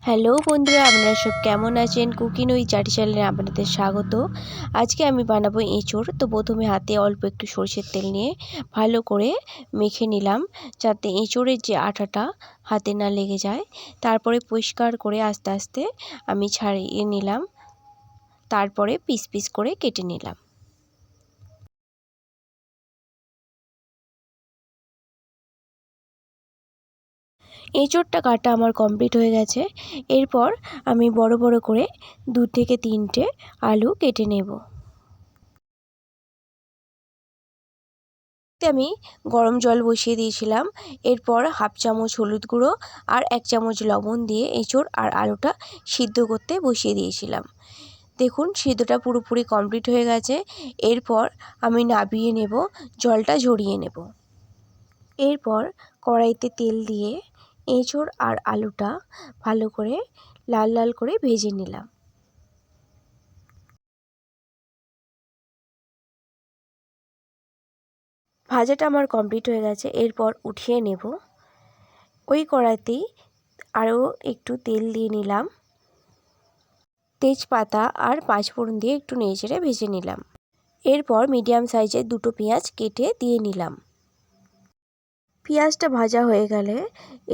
Hello বন্ধুরা, আপনারা সব কেমন আছেন? কুকিং উইথ চাটি চ্যানেলে আপনাদের স্বাগত। আজকে আমি বানাবো এঁচোড়। তো প্রথমে হাতে অল্প একটু সরষের তেল নিয়ে ভালো করে মেখে নিলাম, যাতে এঁচোড়ের যে আঠাটা হাতে না লেগে যায়। তারপরে পরিষ্কার করে আস্তে আস্তে আমি ছাড়িয়ে নিলাম, তারপরে পিস পিস করে কেটে নিলাম। এঁচোড়টা কাটা আমার কমপ্লিট হয়ে গেছে। এরপর আমি বড় বড় করে 2 থেকে 3টে আলু কেটে নেব। আমি গরম জল বসিয়ে দিয়েছিলাম। এরপর হাফ চামচ হলুদ গুঁড়ো আর 1 চামচ লবণ দিয়ে এঁচোড় আর আলুটা সিদ্ধ করতে বসিয়ে দিয়েছিলাম। দেখুন সিদ্ধটা পুরোপুরি কমপ্লিট হয়ে গেছে। এরপর আমি নামিয়ে নেব, জলটা ঝরিয়ে নেব। এরপর কড়াইতে তেল দিয়ে এঁচোড় আর আলুটা ভালো করে লাল লাল করে ভেজে নিলাম। ভাজাটা আমার কমপ্লিট হয়ে গেছে। এরপর উঠিয়ে নেব। ওই কড়াইতেই আরও একটু তেল দিয়ে নিলাম, তেজপাতা আর 5 ফোড়ন দিয়ে একটু নেড়েচেড়ে ভেজে নিলাম। এরপর মিডিয়াম সাইজের 2টো পেঁয়াজ কেটে দিয়ে নিলাম। পেঁয়াজটা ভাজা হয়ে গেলে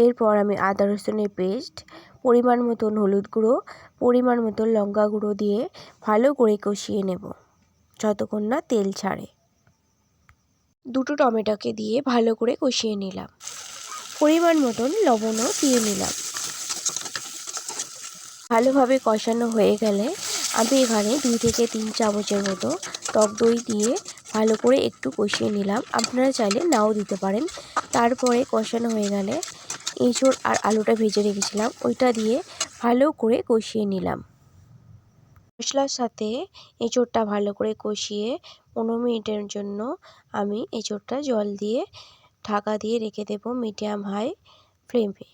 এরপর আমি আদা রসুনের পেস্ট, পরিমাণ মতন হলুদ গুঁড়ো, পরিমাণ মতন লঙ্কা গুঁড়ো দিয়ে ভালো করে কষিয়ে নেব যতক্ষণ না তেল ছাড়ে। 2টো টমেটোকে দিয়ে ভালো করে কষিয়ে নিলাম। পরিমাণ মতন লবণও দিয়ে নিলাম। ভালোভাবে কষানো হয়ে গেলে আমি এখানে 2 থেকে 3 চামচের মতো টক দই দিয়ে ভালো করে একটু কষিয়ে নিলাম। আপনারা চাইলে নাও দিতে পারেন। তারপরে কষানো হয়ে গেলে এঁচোড় আর আলুটা ভেজে রেখেছিলাম ওইটা দিয়ে ভালো করে কষিয়ে নিলাম। মশলার সাথে এঁচোড়টা ভালো করে কষিয়ে 15 মিনিটের জন্য আমি এঁচোড়টা জল দিয়ে ঢাকা দিয়ে রেখে দেব মিডিয়াম হাই ফ্লেমে।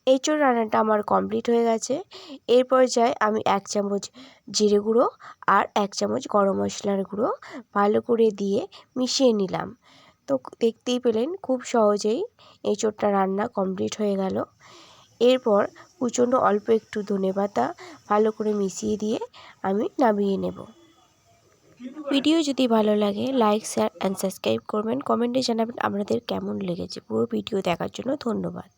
এঁচোড় রান্নাটা আমার কমপ্লিট হয়ে গেছে। এর পর্যায়ে আমি 1 চামচ জিরে গুঁড়ো আর 1 চামচ গরম মশলার গুঁড়ো ভালো করে দিয়ে মিশিয়ে নিলাম। তো দেখতেই পেলেন খুব সহজেই এঁচোড়টা রান্না কমপ্লিট হয়ে গেল। এরপর কুচনো অল্প একটু ধনেপাতা ভালো করে মিশিয়ে দিয়ে আমি নামিয়ে নেব। ভিডিও যদি ভালো লাগে লাইক, শেয়ার অ্যান্ড সাবস্ক্রাইব করবেন। কমেন্টে জানাবেন আপনাদের কেমন লেগেছে। পুরো ভিডিও দেখার জন্য ধন্যবাদ।